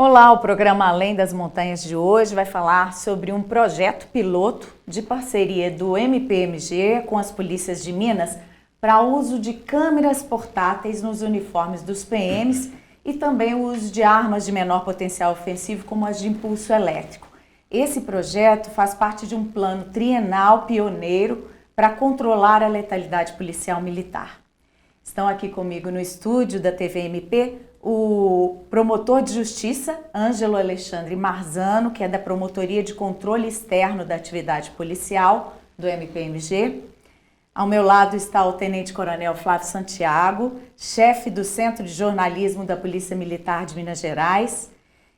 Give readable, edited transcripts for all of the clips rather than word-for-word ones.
Olá, o programa Além das Montanhas de hoje vai falar sobre um projeto piloto de parceria do MPMG com as polícias de Minas para uso de câmeras portáteis nos uniformes dos PMs e também o uso de armas de menor potencial ofensivo como as de impulso elétrico. Esse projeto faz parte de um plano trienal pioneiro para controlar a letalidade policial militar. Estão aqui comigo no estúdio da TV MP o promotor de justiça, Ângelo Alexandre Marzano, que é da Promotoria de Controle Externo da Atividade Policial do MPMG. Ao meu lado está o Tenente-Coronel Flávio Santiago, chefe do Centro de Jornalismo da Polícia Militar de Minas Gerais.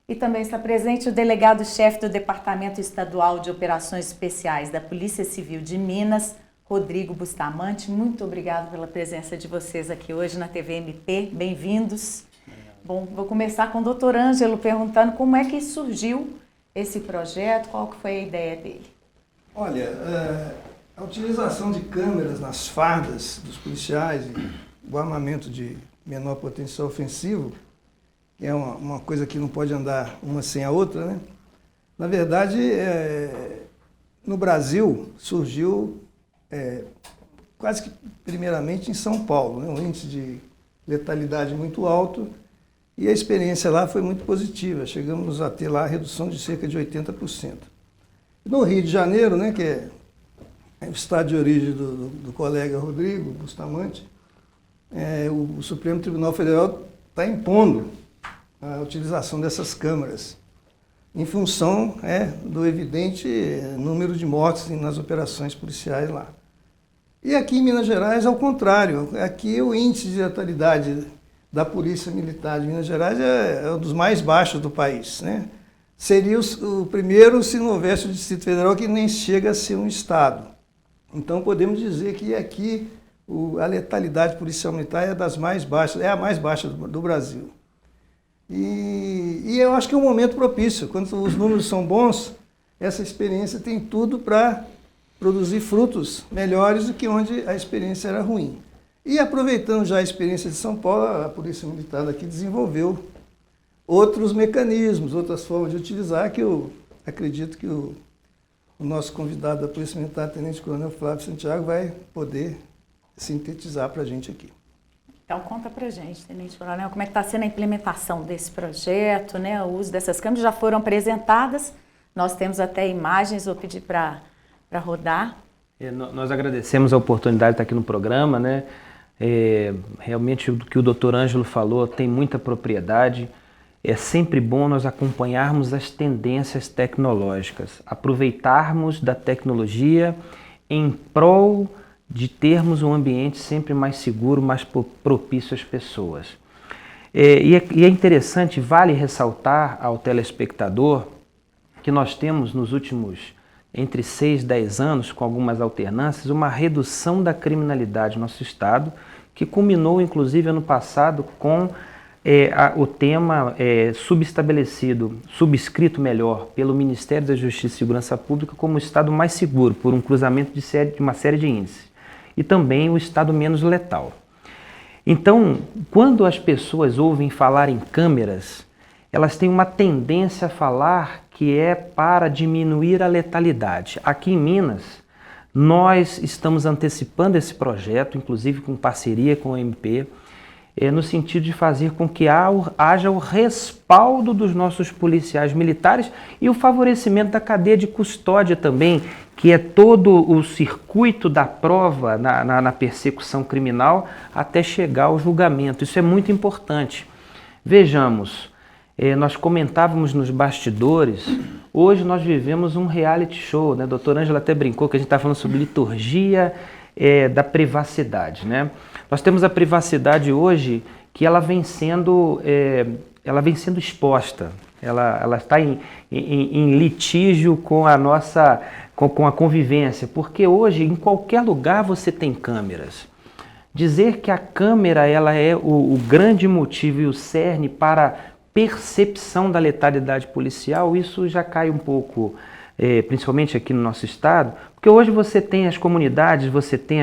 E também está presente o delegado-chefe do Departamento Estadual de Operações Especiais da Polícia Civil de Minas, Rodrigo Bustamante. Muito obrigado pela presença de vocês aqui hoje na TV MP. Bem-vindos. Bom, vou começar com o doutor Ângelo perguntando como é que surgiu esse projeto, qual que foi a ideia dele? Olha, a utilização de câmeras nas fardas dos policiais e o armamento de menor potencial ofensivo, que é uma coisa que não pode andar uma sem a outra, né? Na verdade, no Brasil surgiu quase que primeiramente em São Paulo, né? Um índice de letalidade muito alto. E a experiência lá foi muito positiva, chegamos a ter lá a redução de cerca de 80%. No Rio de Janeiro, né, que é o estado de origem do colega Rodrigo Bustamante, o Supremo Tribunal Federal está impondo a utilização dessas câmeras, em função do evidente número de mortes nas operações policiais lá. E aqui em Minas Gerais, ao contrário, aqui o índice de letalidade da Polícia Militar de Minas Gerais é um dos mais baixos do país, né? Seria o primeiro se não houvesse o Distrito Federal, que nem chega a ser um estado. Então podemos dizer que aqui a letalidade policial militar é das mais baixas, é a mais baixa do Brasil. E eu acho que é um momento propício, quando os números são bons, essa experiência tem tudo para produzir frutos melhores do que onde a experiência era ruim. E aproveitando já a experiência de São Paulo, a Polícia Militar daqui desenvolveu outros mecanismos, outras formas de utilizar, que eu acredito que o nosso convidado da Polícia Militar, Tenente Coronel Flávio Santiago, vai poder sintetizar para a gente aqui. Então conta para a gente, Tenente Coronel, como é que está sendo a implementação desse projeto, né? O uso dessas câmeras já foram apresentadas, nós temos até imagens, vou pedir para rodar. Nós agradecemos a oportunidade de estar aqui no programa, né? Realmente o que o doutor Ângelo falou tem muita propriedade. É sempre bom nós acompanharmos as tendências tecnológicas, aproveitarmos da tecnologia em prol de termos um ambiente sempre mais seguro, mais propício às pessoas. E é interessante, vale ressaltar ao telespectador que nós temos nos últimos entre 6 e 10 anos, com algumas alternâncias, uma redução da criminalidade no nosso estado, que culminou inclusive ano passado com o tema subscrito melhor pelo Ministério da Justiça e Segurança Pública como o estado mais seguro, por um cruzamento de uma série de índices, e também o estado menos letal. Então, quando as pessoas ouvem falar em câmeras, elas têm uma tendência a falar que é para diminuir a letalidade. Aqui em Minas, nós estamos antecipando esse projeto, inclusive com parceria com o MP, no sentido de fazer com que haja o respaldo dos nossos policiais militares e o favorecimento da cadeia de custódia também, que é todo o circuito da prova na persecução criminal até chegar ao julgamento. Isso é muito importante. Vejamos, nós comentávamos nos bastidores, hoje nós vivemos um reality show, né? O doutor Ângelo até brincou que a gente está falando sobre liturgia da privacidade, né? Nós temos a privacidade hoje que ela vem sendo exposta, ela está em litígio com a nossa, com a convivência, porque hoje em qualquer lugar você tem câmeras. Dizer que a câmera ela é o grande motivo e o cerne para percepção da letalidade policial, isso já cai um pouco, principalmente aqui no nosso estado, porque hoje você tem as comunidades, você tem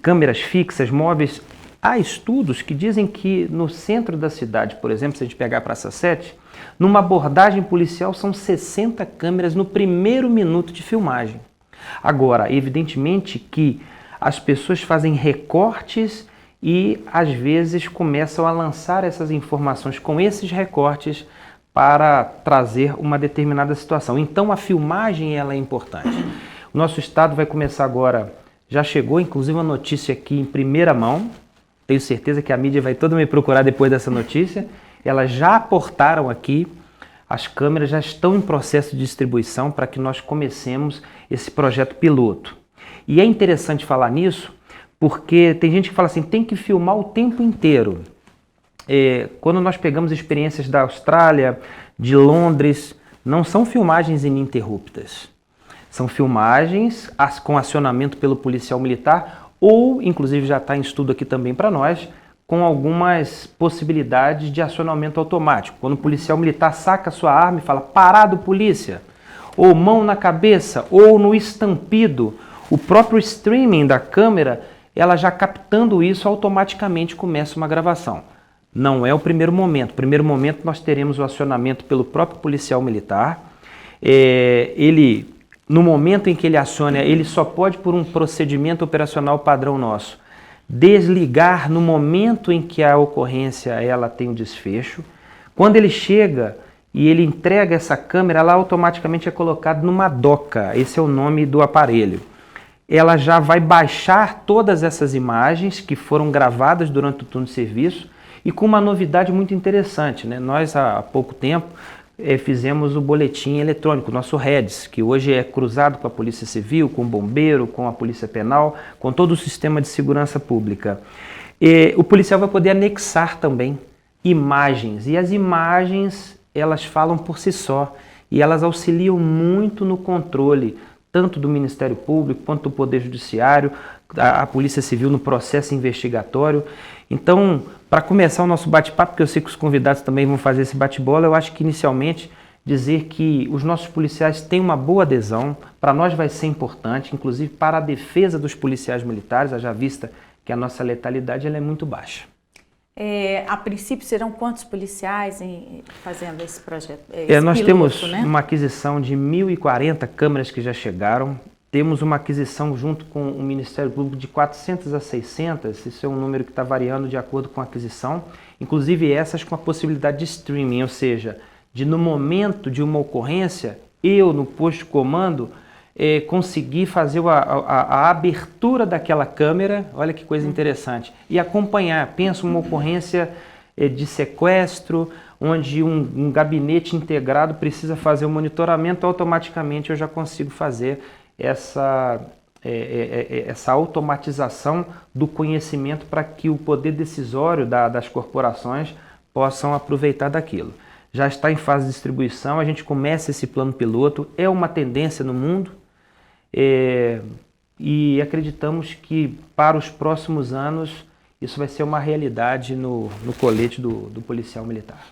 câmeras fixas, móveis Há estudos que dizem que no centro da cidade, por exemplo, se a gente pegar a Praça 7, numa abordagem policial são 60 câmeras no primeiro minuto de filmagem. Agora, evidentemente que as pessoas fazem recortes e às vezes começam a lançar essas informações com esses recortes para trazer uma determinada situação. Então a filmagem ela é importante. O nosso estado vai começar agora, já chegou inclusive uma notícia aqui em primeira mão, tenho certeza que a mídia vai toda me procurar depois dessa notícia, elas já aportaram aqui, as câmeras já estão em processo de distribuição para que nós comecemos esse projeto piloto. E é interessante falar nisso, porque tem gente que fala assim, tem que filmar o tempo inteiro. Quando nós pegamos experiências da Austrália, de Londres, não são filmagens ininterruptas. São filmagens com acionamento pelo policial militar ou, inclusive já está em estudo aqui também para nós, com algumas possibilidades de acionamento automático. Quando o policial militar saca a sua arma e fala, parado polícia, ou mão na cabeça, ou no estampido, o próprio streaming da câmera, ela já captando isso, automaticamente começa uma gravação. Não é o primeiro momento. No primeiro momento nós teremos o acionamento pelo próprio policial militar. No momento em que ele aciona, ele só pode, por um procedimento operacional padrão nosso, desligar no momento em que a ocorrência ela tem um desfecho. Quando ele chega e ele entrega essa câmera, ela automaticamente é colocada numa doca, esse é o nome do aparelho. Ela já vai baixar todas essas imagens que foram gravadas durante o turno de serviço e com uma novidade muito interessante, né? Nós há pouco tempo fizemos o boletim eletrônico, nosso REDS, que hoje é cruzado com a Polícia Civil, com o Bombeiro, com a Polícia Penal, com todo o sistema de segurança pública. O policial vai poder anexar também imagens, e as imagens elas falam por si só, e elas auxiliam muito no controle, tanto do Ministério Público, quanto do Poder Judiciário, a Polícia Civil no processo investigatório. Então, para começar o nosso bate-papo, porque eu sei que os convidados também vão fazer esse bate-bola, eu acho que inicialmente dizer que os nossos policiais têm uma boa adesão, para nós vai ser importante, inclusive para a defesa dos policiais militares, haja vista que a nossa letalidade ela é muito baixa. A princípio serão quantos policiais fazendo esse projeto? Nós piloto, temos né? uma aquisição de 1.040 câmeras que já chegaram, temos uma aquisição junto com o Ministério Público de 400 a 600, isso é um número que está variando de acordo com a aquisição, inclusive essas com a possibilidade de streaming, ou seja, de no momento de uma ocorrência, eu no posto de comando, conseguir fazer a abertura daquela câmera, olha que coisa interessante, e acompanhar, pensa uma ocorrência de sequestro, onde um gabinete integrado precisa fazer o monitoramento, automaticamente eu já consigo fazer essa automatização do conhecimento para que o poder decisório das corporações possam aproveitar daquilo. Já está em fase de distribuição, a gente começa esse plano piloto, é uma tendência no mundo e acreditamos que para os próximos anos isso vai ser uma realidade no colete do policial militar.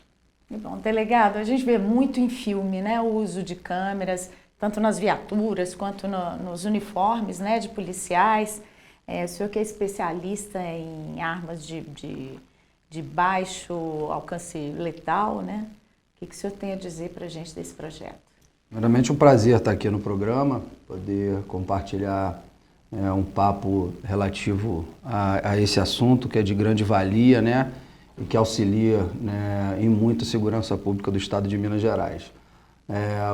Bom, delegado, a gente vê muito em filme, né, o uso de câmeras, tanto nas viaturas quanto nos uniformes, né, de policiais. O senhor que é especialista em armas de baixo alcance letal, né? O que o senhor tem a dizer para a gente desse projeto? Primeiramente, um prazer estar aqui no programa, poder compartilhar um papo relativo a esse assunto que é de grande valia, né, e que auxilia, né, em muito a segurança pública do Estado de Minas Gerais.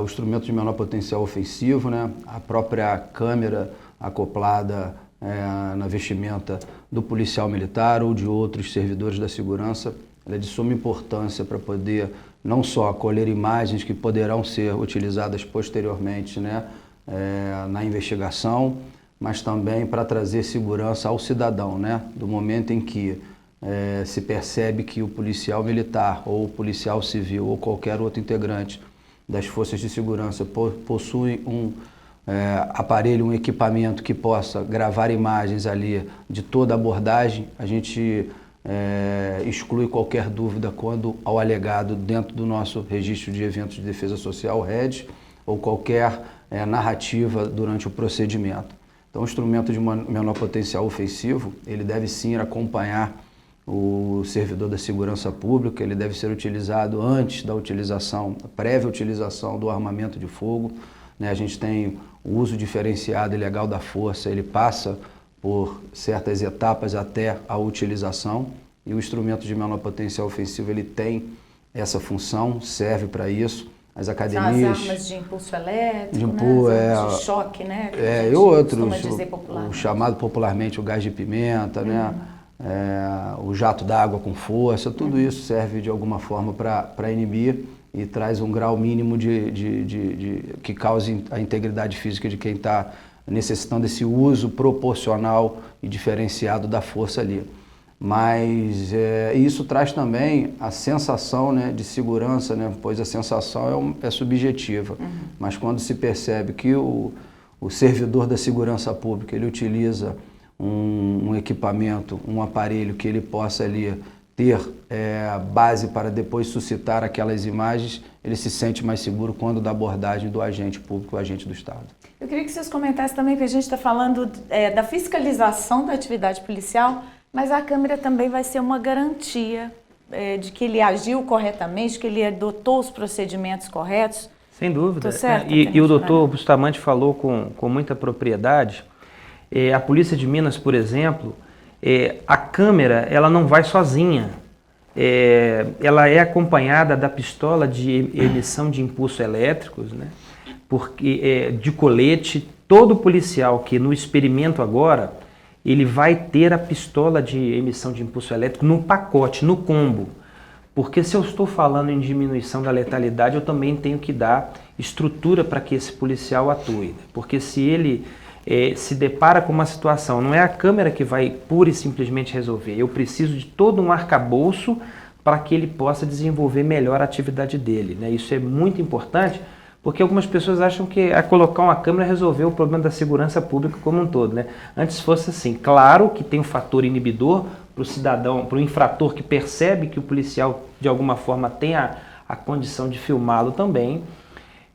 O instrumento de menor potencial ofensivo, né, a própria câmera acoplada na vestimenta do policial militar ou de outros servidores da segurança, ela é de suma importância para poder não só colher imagens que poderão ser utilizadas posteriormente, né, na investigação, mas também para trazer segurança ao cidadão, né, do momento em que se percebe que o policial militar ou o policial civil ou qualquer outro integrante das forças de segurança possui um aparelho, um equipamento que possa gravar imagens ali de toda a abordagem, a gente exclui qualquer dúvida quando ao alegado dentro do nosso registro de eventos de defesa social, RED, ou qualquer narrativa durante o procedimento. Então, o instrumento de menor potencial ofensivo, ele deve sim acompanhar o servidor da segurança pública, ele deve ser utilizado antes da utilização, prévia utilização do armamento de fogo, né? A gente tem o uso diferenciado e legal da força, ele passa por certas etapas até a utilização, e o instrumento de menor potencial ofensivo ele tem essa função, serve para isso. As academias... As armas de impulso elétrico, de, armas de choque, né? E outros, o chamado popularmente o gás de pimenta, né? O jato d'água com força, tudo isso serve de alguma forma para inibir e traz um grau mínimo que cause a integridade física de quem está necessitando desse uso proporcional e diferenciado da força ali. Mas isso traz também a sensação, né, de segurança, né, pois a sensação é subjetiva. Mas quando se percebe que o servidor da segurança pública ele utiliza um equipamento, um aparelho que ele possa ali ter base para depois suscitar aquelas imagens, ele se sente mais seguro quando da abordagem do agente público, o agente do Estado. Eu queria que vocês comentassem também que a gente está falando da fiscalização da atividade policial, mas a câmera também vai ser uma garantia de que ele agiu corretamente, que ele adotou os procedimentos corretos. Sem dúvida. Certo, e o doutor Bustamante falou com muita propriedade. A Polícia de Minas, por exemplo, a câmera ela não vai sozinha. Ela é acompanhada da pistola de emissão de impulsos elétricos, né? Porque, de colete. Todo policial que no experimento agora, ele vai ter a pistola de emissão de impulso elétrico no pacote, no combo. Porque se eu estou falando em diminuição da letalidade, eu também tenho que dar estrutura para que esse policial atue. Porque se ele se depara com uma situação, não é a câmera que vai pura e simplesmente resolver. Eu preciso de todo um arcabouço para que ele possa desenvolver melhor a atividade dele, né? Isso é muito importante, porque algumas pessoas acham que colocar uma câmera resolveu o problema da segurança pública como um todo, né? Antes fosse assim, claro que tem um fator inibidor para o cidadão, para o infrator que percebe que o policial de alguma forma tem a condição de filmá-lo também,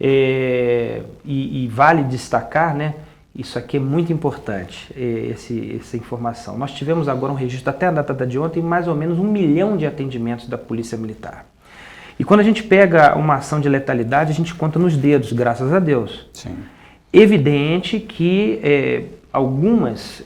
e vale destacar, né? Isso aqui é muito importante, essa informação. Nós tivemos agora um registro, até a data de ontem, mais ou menos 1 milhão de atendimentos da Polícia Militar. E quando a gente pega uma ação de letalidade, a gente conta nos dedos, graças a Deus. Sim. Evidente que algumas,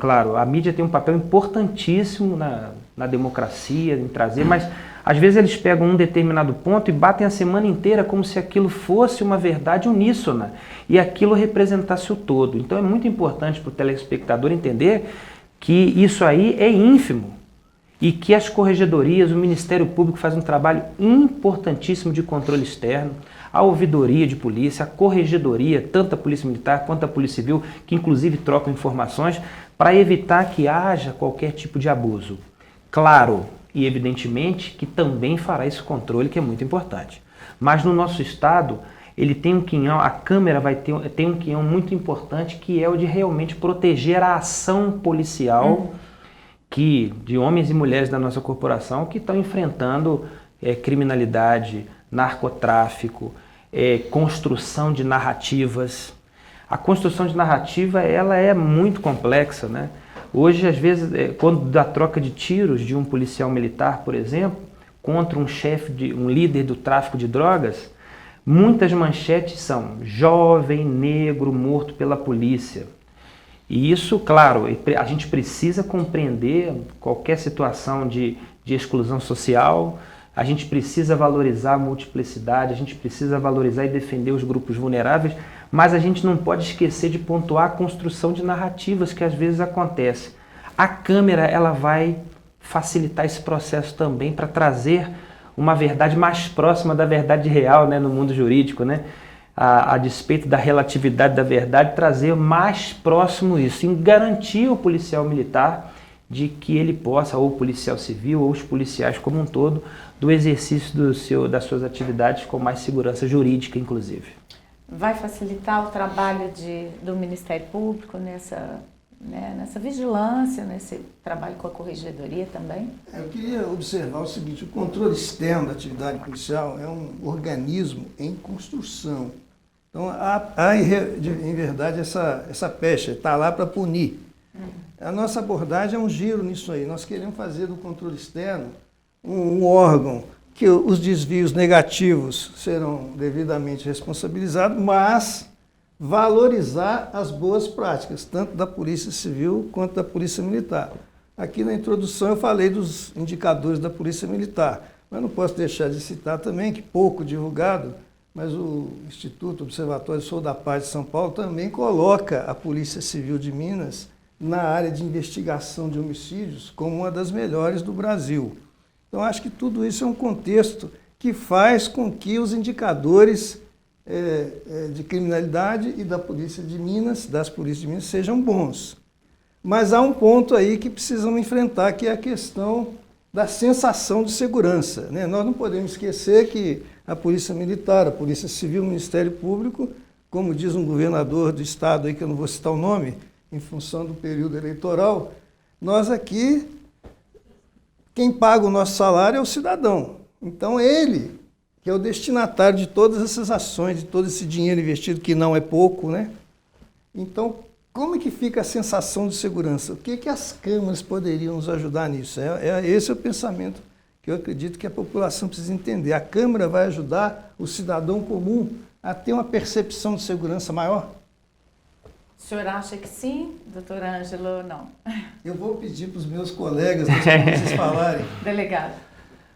claro, a mídia tem um papel importantíssimo na democracia, em trazer, mas às vezes eles pegam um determinado ponto e batem a semana inteira como se aquilo fosse uma verdade uníssona e aquilo representasse o todo. Então é muito importante para o telespectador entender que isso aí é ínfimo e que as corregedorias, o Ministério Público faz um trabalho importantíssimo de controle externo, a ouvidoria de polícia, a corregedoria, tanto a Polícia Militar quanto a Polícia Civil, que inclusive trocam informações para evitar que haja qualquer tipo de abuso. Claro, e evidentemente que também fará esse controle, que é muito importante. Mas no nosso estado, ele tem um quinhão, a Câmara tem um quinhão muito importante, que é o de realmente proteger a ação policial de homens e mulheres da nossa corporação que estão enfrentando criminalidade, narcotráfico, construção de narrativas. A construção de narrativa ela é muito complexa, né? Hoje, às vezes, quando dá troca de tiros de um policial militar, por exemplo, contra um chefe, um líder do tráfico de drogas, muitas manchetes são jovem negro morto pela polícia. E isso, claro, a gente precisa compreender qualquer situação de exclusão social, a gente precisa valorizar a multiplicidade, a gente precisa valorizar e defender os grupos vulneráveis, mas a gente não pode esquecer de pontuar a construção de narrativas que às vezes acontece. A câmera ela vai facilitar esse processo também para trazer uma verdade mais próxima da verdade real, né, no mundo jurídico, né? A despeito da relatividade da verdade, trazer mais próximo isso, em garantir o policial militar de que ele possa, ou o policial civil, ou os policiais como um todo, do exercício das suas atividades com mais segurança jurídica, inclusive. Vai facilitar o trabalho do Ministério Público nessa vigilância, nesse trabalho com a corregedoria também? Eu queria observar o seguinte, o controle externo da atividade policial é um organismo em construção. Então, há em verdade, essa pecha está lá para punir. a nossa abordagem é um giro nisso aí. Nós queremos fazer do controle externo um órgão que os desvios negativos serão devidamente responsabilizados, mas valorizar as boas práticas, tanto da Polícia Civil quanto da Polícia Militar. Aqui na introdução eu falei dos indicadores da Polícia Militar, mas não posso deixar de citar também que pouco divulgado, mas o Instituto Observatório Sou da Paz de São Paulo também coloca a Polícia Civil de Minas na área de investigação de homicídios como uma das melhores do Brasil. Então, acho que tudo isso é um contexto que faz com que os indicadores de criminalidade e da Polícia de Minas, das polícias de Minas, sejam bons. Mas há um ponto aí que precisamos enfrentar, que é a questão da sensação de segurança, né? Nós não podemos esquecer que a Polícia Militar, a Polícia Civil, o Ministério Público, como diz um governador do estado aí, que eu não vou citar o nome, em função do período eleitoral, nós aqui, quem paga o nosso salário é o cidadão. Então ele, que é o destinatário de todas essas ações, de todo esse dinheiro investido, que não é pouco, né? Então, como é que fica a sensação de segurança? O que é que as câmaras poderiam nos ajudar nisso? Esse é o pensamento que eu acredito que a população precisa entender. A Câmara vai ajudar o cidadão comum a ter uma percepção de segurança maior? O senhor acha que sim, doutor Ângelo, não? Eu vou pedir para os meus colegas das polícias falarem. Delegado.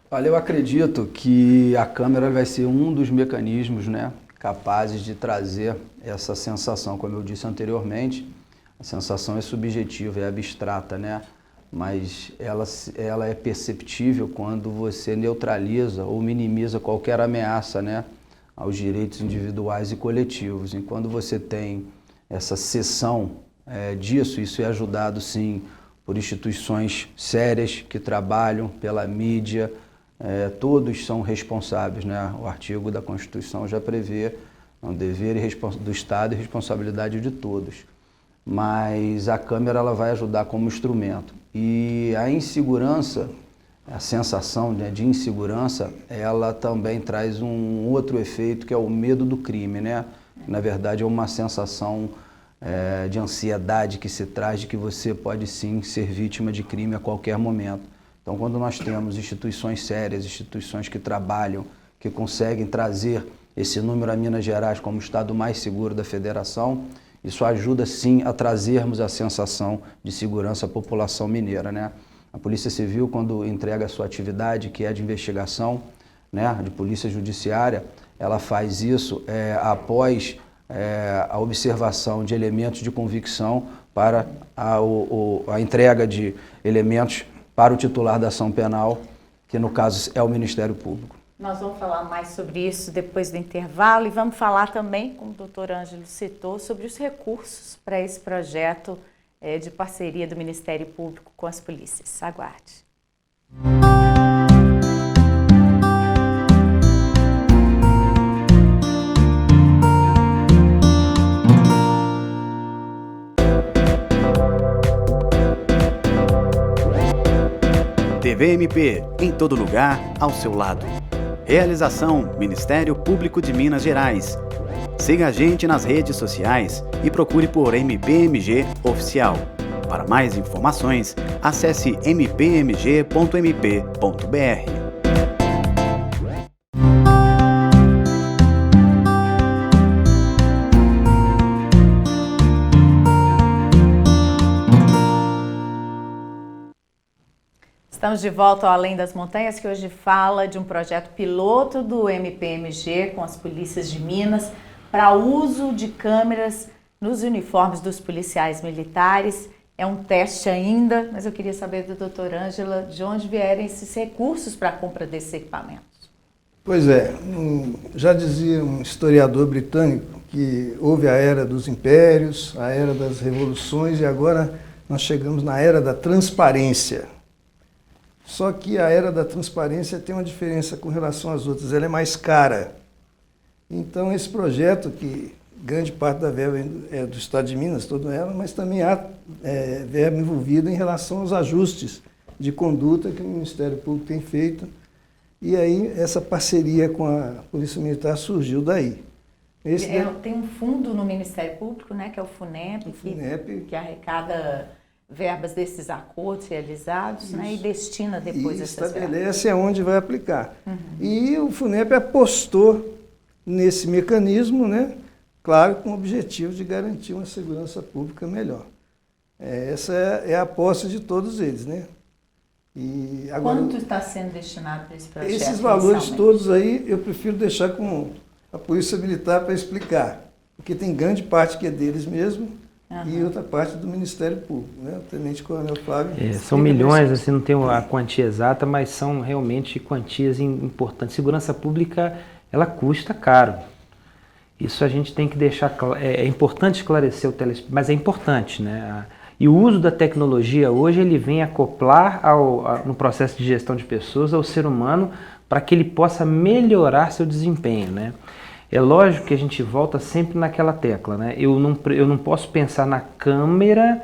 Olha, eu acredito que a câmera vai ser um dos mecanismos, né, capazes de trazer essa sensação. Como eu disse anteriormente, a sensação é subjetiva, é abstrata, né? Mas ela é perceptível quando você neutraliza ou minimiza qualquer ameaça, né, aos direitos individuais e coletivos. E quando você tem essa cessão disso, isso é ajudado, sim, por instituições sérias que trabalham, pela mídia, todos são responsáveis, né? O artigo da Constituição já prevê um dever do Estado e responsabilidade de todos. Mas a Câmara ela vai ajudar como instrumento. E a insegurança, a sensação, né, de insegurança, ela também traz um outro efeito, que é o medo do crime, né? Na verdade, é uma sensação de ansiedade que se traz de que você pode sim ser vítima de crime a qualquer momento. Então, quando nós temos instituições sérias, instituições que trabalham, que conseguem trazer esse número a Minas Gerais como o estado mais seguro da federação, isso ajuda sim a trazermos a sensação de segurança à população mineira, né? A Polícia Civil, quando entrega a sua atividade, que é de investigação, né, de polícia judiciária, ela faz isso após a observação de elementos de convicção para a entrega de elementos para o titular da ação penal, que no caso é o Ministério Público. Nós vamos falar mais sobre isso depois do intervalo e vamos falar também, como o doutor Ângelo citou, sobre os recursos para esse projeto de parceria do Ministério Público com as polícias. Aguarde. TV MP, em todo lugar, ao seu lado. Realização Ministério Público de Minas Gerais. Siga a gente nas redes sociais e procure por MPMG Oficial. Para mais informações, acesse mpmg.mp.br. Estamos de volta ao Além das Montanhas, que hoje fala de um projeto piloto do MPMG com as polícias de Minas para uso de câmeras nos uniformes dos policiais militares. É um teste ainda, mas eu queria saber do doutor Ângelo de onde vierem esses recursos para a compra desses equipamentos. Pois é, já dizia um historiador britânico que houve a era dos impérios, a era das revoluções e agora nós chegamos na era da transparência. Só que a era da transparência tem uma diferença com relação às outras, ela é mais cara. Então esse projeto, que grande parte da verba é do Estado de Minas, toda ela, mas também há verba envolvida em relação aos ajustes de conduta que o Ministério Público tem feito. E aí essa parceria com a Polícia Militar surgiu daí. Tem um fundo no Ministério Público, né, que é o FUNEP, que arrecada verbas desses acordos realizados, né, e destina depois e essas verbas. estabelece aonde vai aplicar. E o FUNEP apostou nesse mecanismo, né, claro, com o objetivo de garantir uma segurança pública melhor. Essa é a aposta de todos eles, né? E agora, quanto está sendo destinado para esse projeto? esses valores todos aí eu prefiro deixar com a Polícia Militar para explicar, porque tem grande parte que é deles mesmo e outra parte do Ministério Público, né? O Tenente Coronel Flávio. São milhões, assim, não tenho a quantia exata, mas são realmente quantias importantes. Segurança pública, ela custa caro. Isso a gente tem que deixar claro. É importante esclarecer o telespectador, mas é importante, né? E o uso da tecnologia hoje, ele vem acoplar no processo de gestão de pessoas ao ser humano para que ele possa melhorar seu desempenho, né? É lógico que a gente volta sempre naquela tecla, né? Eu não posso pensar na câmera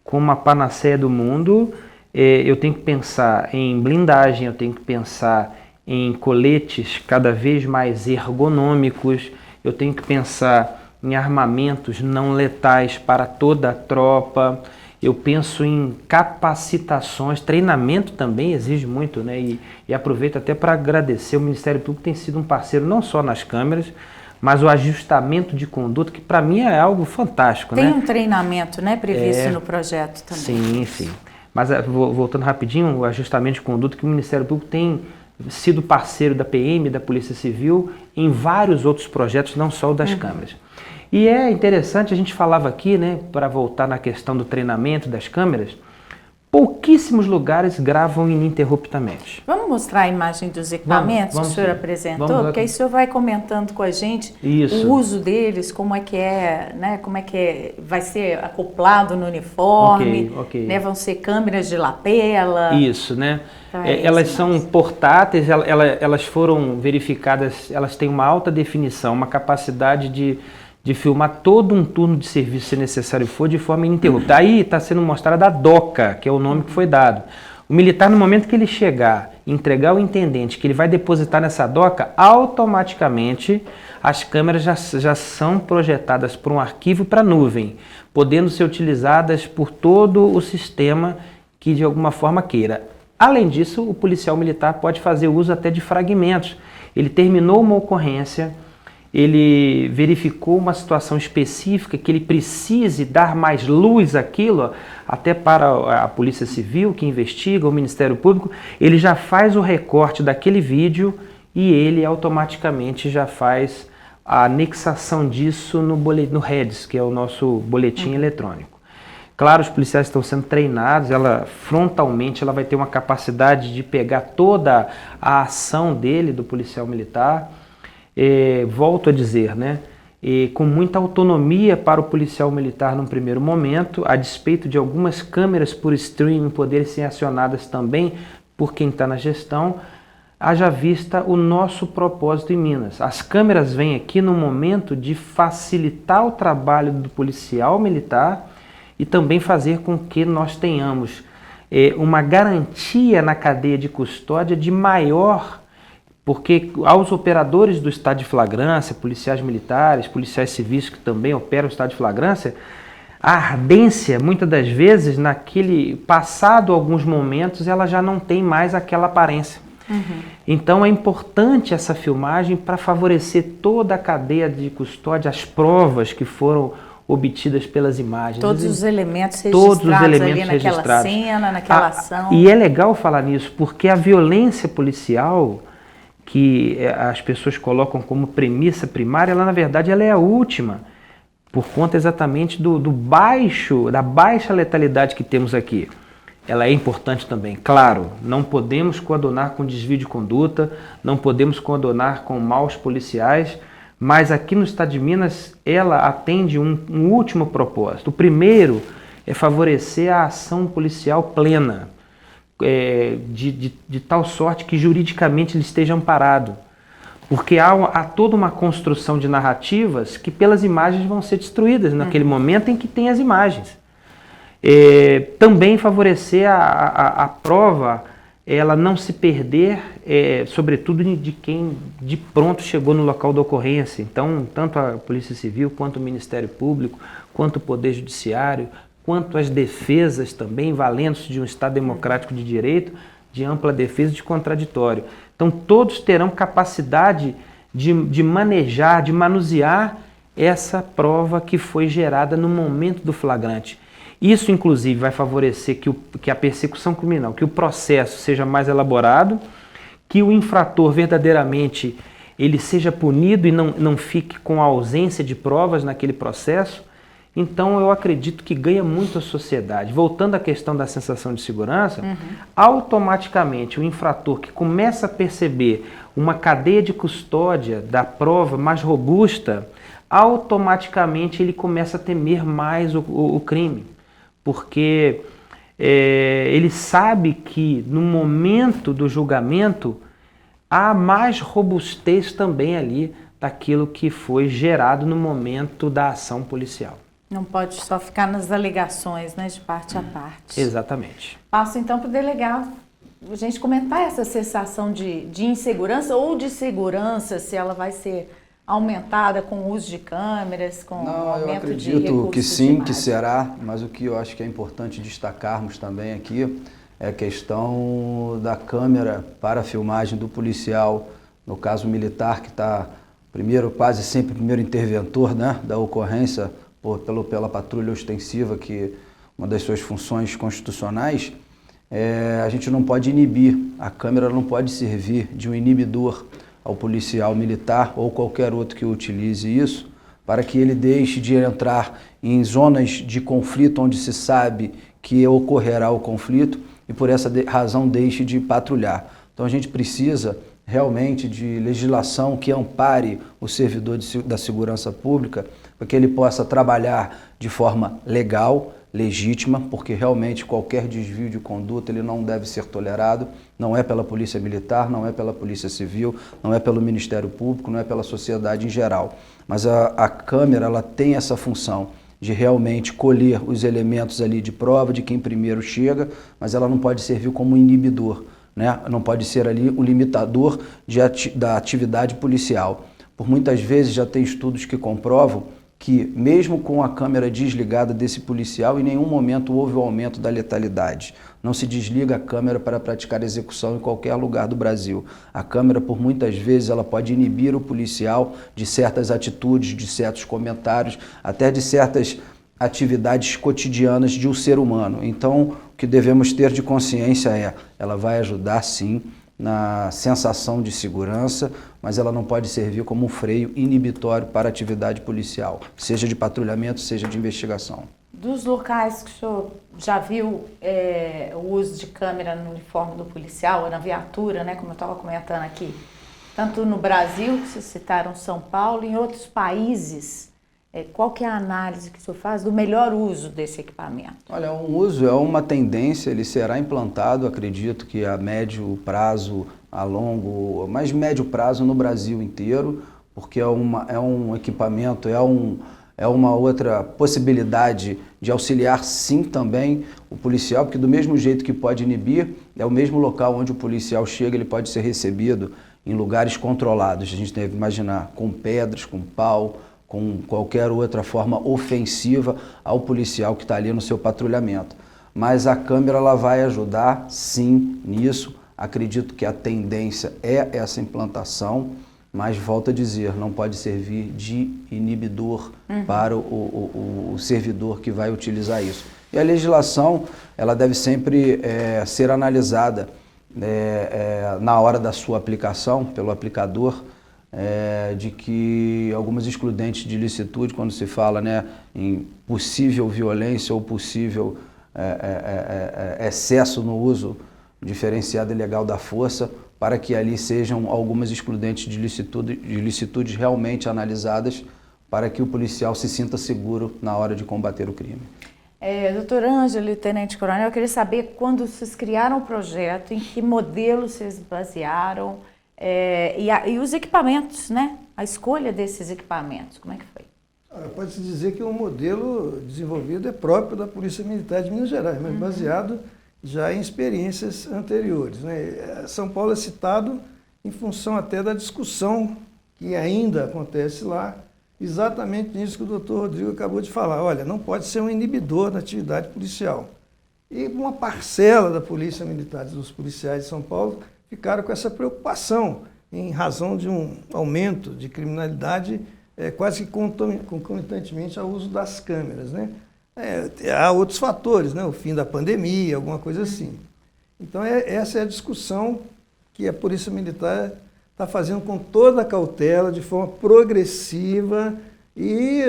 como a panaceia do mundo, eu tenho que pensar em blindagem, eu tenho que pensar em coletes cada vez mais ergonômicos, eu tenho que pensar em armamentos não letais para toda a tropa, eu penso em capacitações, treinamento também exige muito, né? E aproveito até para agradecer, o Ministério Público tem sido um parceiro não só nas câmeras, mas o ajustamento de conduta, que para mim é algo fantástico. Tem né? um treinamento, né, previsto no projeto também. Sim, sim. Mas voltando rapidinho, o ajustamento de conduta, que o Ministério Público tem sido parceiro da PM, da Polícia Civil, em vários outros projetos, não só o das câmeras. E é interessante, a gente falava aqui, né, para voltar na questão do treinamento das câmeras, pouquíssimos lugares gravam ininterruptamente. Vamos mostrar a imagem dos equipamentos que o senhor apresentou? Porque aí o senhor vai comentando com a gente o uso deles, como é que né, como é que vai ser acoplado no uniforme, né, vão ser câmeras de lapela. Isso, né? Elas são portáteis, elas foram verificadas, elas têm uma alta definição, uma capacidade de filmar todo um turno de serviço, se necessário for, de forma ininterrupta. Aí está sendo mostrada a DOCA, que é o nome que foi dado. O militar, no momento que ele chegar e entregar ao intendente que ele vai depositar nessa DOCA, automaticamente as câmeras já são projetadas por um arquivo para a nuvem, podendo ser utilizadas por todo o sistema que de alguma forma queira. Além disso, o policial militar pode fazer uso até de fragmentos. Ele terminou uma ocorrência, ele verificou uma situação específica que ele precise dar mais luz àquilo, até para a Polícia Civil que investiga, o Ministério Público, ele já faz o recorte daquele vídeo e ele automaticamente já faz a anexação disso no REDS, que é o nosso boletim eletrônico. Claro, os policiais estão sendo treinados, frontalmente ela vai ter uma capacidade de pegar toda a ação dele, do policial militar. Volto a dizer, né? Com muita autonomia para o policial militar num primeiro momento, a despeito de algumas câmeras por streaming poderem ser acionadas também por quem está na gestão, haja vista o nosso propósito em Minas. As câmeras vêm aqui no momento de facilitar o trabalho do policial militar e também fazer com que nós tenhamos uma garantia na cadeia de custódia de maior. Porque aos operadores do estado de flagrância, policiais militares, policiais civis que também operam o estado de flagrância, a ardência, muitas das vezes, passado alguns momentos, ela já não tem mais aquela aparência. Então é importante essa filmagem para favorecer toda a cadeia de custódia, as provas que foram obtidas pelas imagens. Todos os elementos registrados ali naquela cena, naquela ação. E é legal falar nisso, porque a violência policial, que as pessoas colocam como premissa primária, ela na verdade ela é a última, por conta exatamente da baixa letalidade que temos aqui. Ela é importante também, claro, não podemos coadunar com desvio de conduta, não podemos coadunar com maus policiais, mas aqui no estado de Minas ela atende um último propósito. O primeiro é favorecer a ação policial plena, de tal sorte que juridicamente ele esteja amparado. Porque há toda uma construção de narrativas que pelas imagens vão ser destruídas naquele momento em que tem as imagens. Também favorecer a prova, ela não se perder, sobretudo de quem de pronto chegou no local da ocorrência. Então, tanto a Polícia Civil, quanto o Ministério Público, quanto o Poder Judiciário, quanto as defesas também, valendo-se de um Estado democrático de direito, de ampla defesa e de contraditório. Então, todos terão capacidade de manejar, de manusear essa prova que foi gerada no momento do flagrante. Isso, inclusive, vai favorecer que a persecução criminal, que o processo seja mais elaborado, que o infrator verdadeiramente ele seja punido e não fique com a ausência de provas naquele processo. Então, eu acredito que ganha muito a sociedade. Voltando à questão da sensação de segurança, automaticamente o infrator que começa a perceber uma cadeia de custódia da prova mais robusta, automaticamente ele começa a temer mais o crime. Porque ele sabe que no momento do julgamento há mais robustez também ali daquilo que foi gerado no momento da ação policial. Não pode só ficar nas alegações, né, de parte a parte. Exatamente. Passo então para o delegado, a gente comentar essa sensação de insegurança ou de segurança, se ela vai ser aumentada com o uso de câmeras, com o aumento de recursos. Eu acredito que sim, demais. que será, mas o que eu acho que é importante destacarmos também aqui é a questão da câmera para a filmagem do policial, no caso militar, que está quase sempre primeiro interventor, né, da ocorrência, pela patrulha ostensiva, que uma das suas funções constitucionais, a gente não pode inibir, a câmera não pode servir de um inibidor ao policial militar ou qualquer outro que utilize isso, para que ele deixe de entrar em zonas de conflito onde se sabe que ocorrerá o conflito e por essa razão deixe de patrulhar. Então a gente precisa realmente de legislação que ampare o servidor da segurança pública para que ele possa trabalhar de forma legal, legítima, porque realmente qualquer desvio de conduta ele não deve ser tolerado, não é pela Polícia Militar, não é pela Polícia Civil, não é pelo Ministério Público, não é pela sociedade em geral. Mas a câmera ela tem essa função de realmente colher os elementos ali de prova de quem primeiro chega, mas ela não pode servir como inibidor, né? Não pode ser ali um limitador da atividade policial. Por muitas vezes já tem estudos que comprovam que mesmo com a câmera desligada desse policial, em nenhum momento houve o aumento da letalidade. Não se desliga a câmera para praticar execução em qualquer lugar do Brasil. A câmera, por muitas vezes, ela pode inibir o policial de certas atitudes, de certos comentários, até de certas atividades cotidianas de um ser humano. Então, o que devemos ter de consciência ela vai ajudar sim na sensação de segurança, mas ela não pode servir como um freio inibitório para a atividade policial, seja de patrulhamento, seja de investigação. Dos locais que o senhor já viu o uso de câmera no uniforme do policial, ou na viatura, né, como eu estava comentando aqui, tanto no Brasil, que vocês citaram São Paulo, em outros países, qual que é a análise que o senhor faz do melhor uso desse equipamento? Olha, um uso é uma tendência, ele será implantado, acredito que a médio prazo, a longo, mas médio prazo no Brasil inteiro, porque é um equipamento, é uma outra possibilidade de auxiliar sim também o policial, porque do mesmo jeito que pode inibir, é o mesmo local onde o policial chega, ele pode ser recebido em lugares controlados, a gente deve imaginar, com pedras, com pau, com qualquer outra forma ofensiva ao policial que está ali no seu patrulhamento. Mas a câmera ela vai ajudar sim nisso, acredito que a tendência é essa implantação, mas volto a dizer, não pode servir de inibidor para o servidor que vai utilizar isso. E a legislação ela deve sempre ser analisada na hora da sua aplicação pelo aplicador, de que algumas excludentes de ilicitude, quando se fala em possível violência ou possível excesso no uso diferenciado e ilegal da força, para que ali sejam algumas excludentes de ilicitude realmente analisadas, para que o policial se sinta seguro na hora de combater o crime. Doutor Ângelo, Tenente Coronel, eu queria saber quando vocês criaram o projeto, em que modelo vocês basearam, e os equipamentos, né? A escolha desses equipamentos, como é que foi? Pode-se dizer que o modelo desenvolvido é próprio da Polícia Militar de Minas Gerais, mas baseado já em experiências anteriores, né? São Paulo é citado em função até da discussão que ainda acontece lá exatamente nisso que o doutor Rodrigo acabou de falar. Olha, não pode ser um inibidor da atividade policial. E uma parcela da Polícia Militar, dos policiais de São Paulo, ficaram com essa preocupação em razão de um aumento de criminalidade quase que concomitantemente ao uso das câmeras, né? Há outros fatores, né? O fim da pandemia, alguma coisa assim. Então, essa é a discussão que a Polícia Militar está fazendo com toda a cautela, de forma progressiva e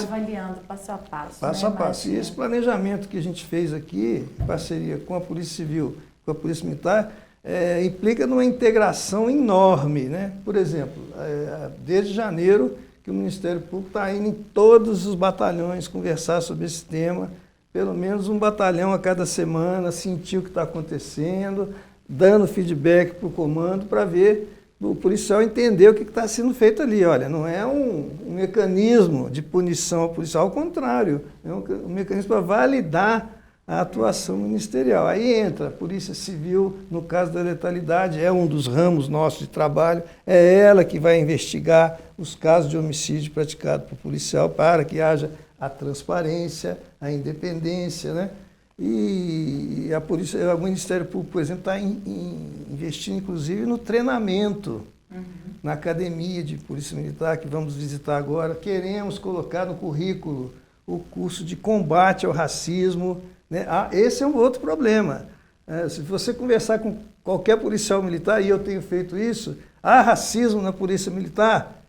avaliando passo a passo. Passo a passo. E esse planejamento que a gente fez aqui, em parceria com a Polícia Civil, com a Polícia Militar, implica numa integração enorme, né? Por exemplo, desde janeiro que o Ministério Público está indo em todos os batalhões conversar sobre esse tema, pelo menos um batalhão a cada semana, sentir o que está acontecendo, dando feedback para o comando para ver, o policial entender o que está sendo feito ali. Olha, não é um mecanismo de punição ao policial, ao contrário, é um mecanismo para validar a atuação ministerial. Aí entra a Polícia Civil, no caso da letalidade, é um dos ramos nossos de trabalho, é ela que vai investigar os casos de homicídio praticado por policial para que haja a transparência, a independência, né? E o Ministério Público, por exemplo, está investindo, inclusive, no treinamento, na academia de Polícia Militar, que vamos visitar agora. Queremos colocar no currículo o curso de combate ao racismo, né? Esse é um outro problema. Se você conversar com qualquer policial militar, e eu tenho feito isso, há racismo na Polícia Militar?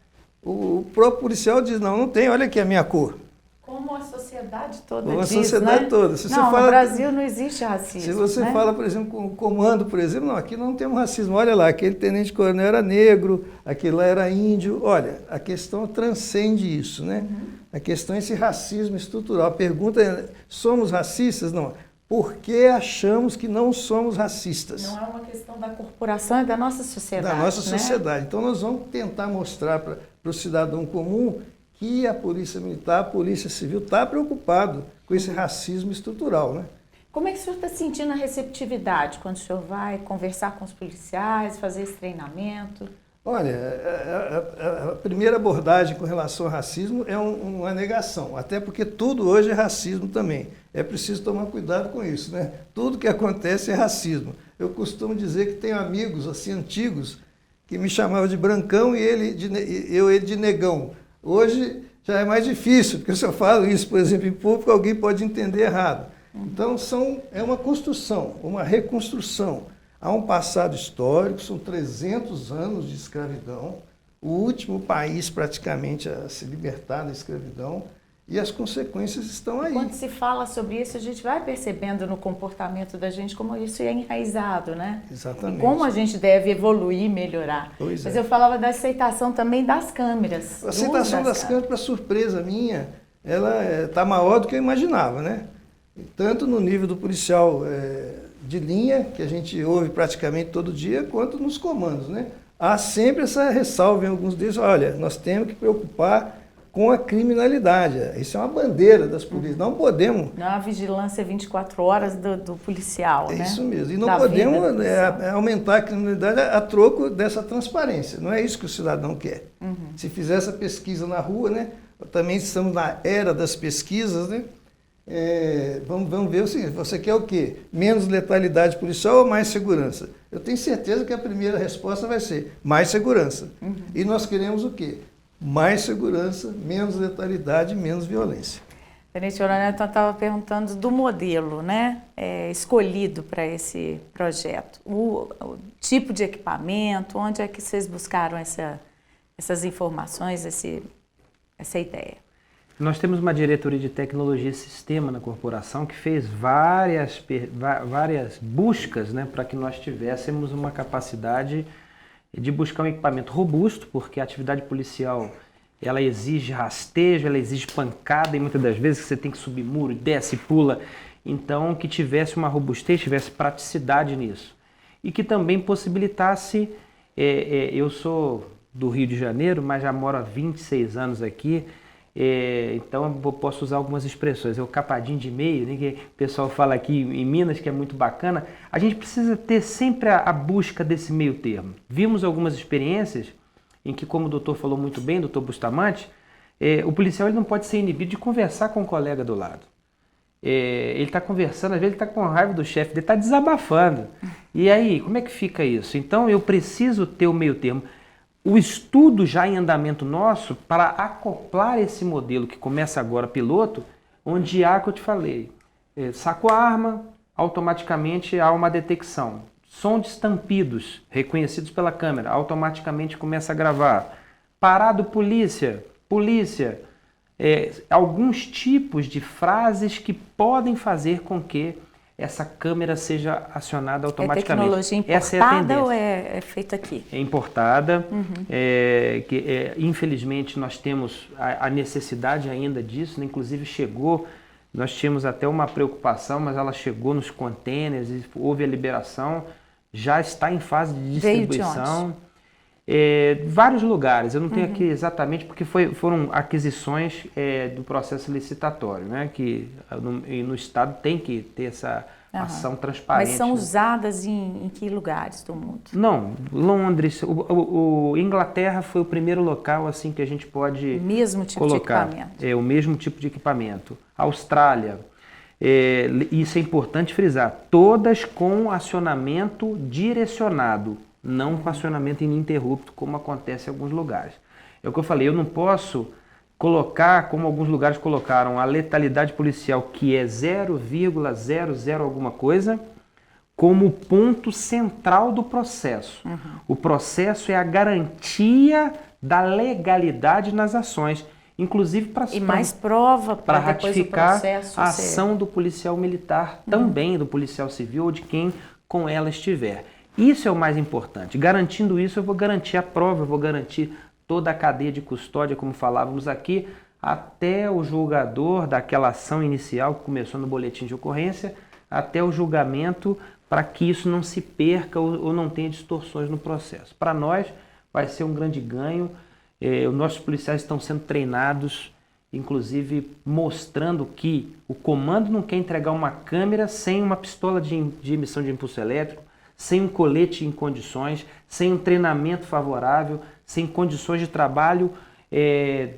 O próprio policial diz, não tem, olha aqui a minha cor. Como a sociedade toda Como diz, a sociedade né? toda. No Brasil não existe racismo. Se você né? fala, por exemplo, com o comando, por exemplo, não, aqui não temos racismo. Olha lá, aquele tenente-coronel era negro, aquele lá era índio. Olha, a questão transcende isso, né? A questão é esse racismo estrutural. A pergunta é, somos racistas? Não. Por que achamos que não somos racistas? Não é uma questão da corporação, é da nossa sociedade. Da nossa né? sociedade. Então, nós vamos tentar mostrar para o cidadão comum que a Polícia Militar, a Polícia Civil está preocupado com esse racismo estrutural, né? Como é que o senhor está sentindo a receptividade quando o senhor vai conversar com os policiais, fazer esse treinamento? Olha, a primeira abordagem com relação ao racismo é uma negação, até porque tudo hoje é racismo também. É preciso tomar cuidado com isso, né? Tudo que acontece é racismo. Eu costumo dizer que tenho amigos assim antigos que me chamavam de brancão e ele de negão. Hoje já é mais difícil, porque se eu falo isso, por exemplo, em público, alguém pode entender errado. Então, é uma construção, uma reconstrução. Há um passado histórico, são 300 anos de escravidão, o último país praticamente a se libertar da escravidão, e as consequências estão aí. Quando se fala sobre isso, a gente vai percebendo no comportamento da gente como isso é enraizado, né? Exatamente. E como a gente deve evoluir e melhorar. Pois Mas é. eu falava da aceitação também das câmeras. A aceitação das câmeras, para surpresa minha, ela está maior do que eu imaginava, né? Tanto no nível do policial de linha, que a gente ouve praticamente todo dia, quanto nos comandos, né? Há sempre essa ressalva em alguns deles, olha, nós temos que preocupar com a criminalidade. Isso é uma bandeira das polícias. Não podemos... Não é uma vigilância 24 horas do policial, né? É isso mesmo. E não podemos aumentar a criminalidade a troco dessa transparência. Não é isso que o cidadão quer. Se fizer essa pesquisa na rua, né? Também estamos na era das pesquisas, né? Vamos ver o seguinte, você quer o quê? Menos letalidade policial ou mais segurança? Eu tenho certeza que a primeira resposta vai ser mais segurança. E nós queremos o quê? Mais segurança, menos letalidade, menos violência. Tenente Coronel, então estava perguntando do modelo, né, escolhido para esse projeto. O tipo de equipamento, onde é que vocês buscaram essas informações, essa ideia? Nós temos uma diretoria de tecnologia e sistema na corporação que fez várias buscas, né, para que nós tivéssemos uma capacidade de buscar um equipamento robusto, porque a atividade policial ela exige rastejo, ela exige pancada e muitas das vezes você tem que subir muro, desce, pula. Então, que tivesse uma robustez, tivesse praticidade nisso. E que também possibilitasse, eu sou do Rio de Janeiro, mas já moro há 26 anos aqui, então eu posso usar algumas expressões. É o capadinho de meio, né, que o pessoal fala aqui em Minas, que é muito bacana. A gente precisa ter sempre a busca desse meio termo. Vimos algumas experiências em que, como o doutor falou muito bem, doutor Bustamante, o policial ele não pode ser inibido de conversar com o colega do lado. Ele está conversando, às vezes ele está com raiva do chefe, ele está desabafando. E aí, como é que fica isso? Então eu preciso ter o meio termo. O estudo já em andamento nosso para acoplar esse modelo que começa agora piloto, onde há, que eu te falei, saco a arma, automaticamente há uma detecção. Som de estampidos reconhecidos pela câmera, automaticamente começa a gravar. Parado polícia, polícia. Alguns tipos de frases que podem fazer com que essa câmera seja acionada automaticamente. É tecnologia importada. Essa é a tendência. Ou é feita aqui? É importada. Infelizmente nós temos a necessidade ainda disso, né? Inclusive chegou, nós tínhamos até uma preocupação, mas ela chegou nos contêineres e houve a liberação, já está em fase de distribuição. Vários lugares, eu não tenho aqui exatamente, porque foram aquisições do processo licitatório, né? Que no Estado tem que ter essa ação transparente. Mas são né? usadas em que lugares do mundo? Não, Londres, Inglaterra foi o primeiro local assim que a gente pode mesmo tipo colocar. De equipamento. O mesmo tipo de equipamento. Austrália, isso é importante frisar, todas com acionamento direcionado, não com acionamento ininterrupto, como acontece em alguns lugares. É o que eu falei, eu não posso colocar, como alguns lugares colocaram, a letalidade policial, que é 0,00 alguma coisa, como ponto central do processo. O processo é a garantia da legalidade nas ações, inclusive para mais prova para ratificar a ação do policial militar, também do policial civil ou de quem com ela estiver. Isso é o mais importante. Garantindo isso, eu vou garantir a prova, eu vou garantir toda a cadeia de custódia, como falávamos aqui, até o julgador daquela ação inicial que começou no boletim de ocorrência, até o julgamento, para que isso não se perca ou não tenha distorções no processo. Para nós, vai ser um grande ganho. Os nossos policiais estão sendo treinados, inclusive mostrando que o comando não quer entregar uma câmera sem uma pistola de emissão de impulso elétrico, sem um colete em condições, sem um treinamento favorável, sem condições de trabalho,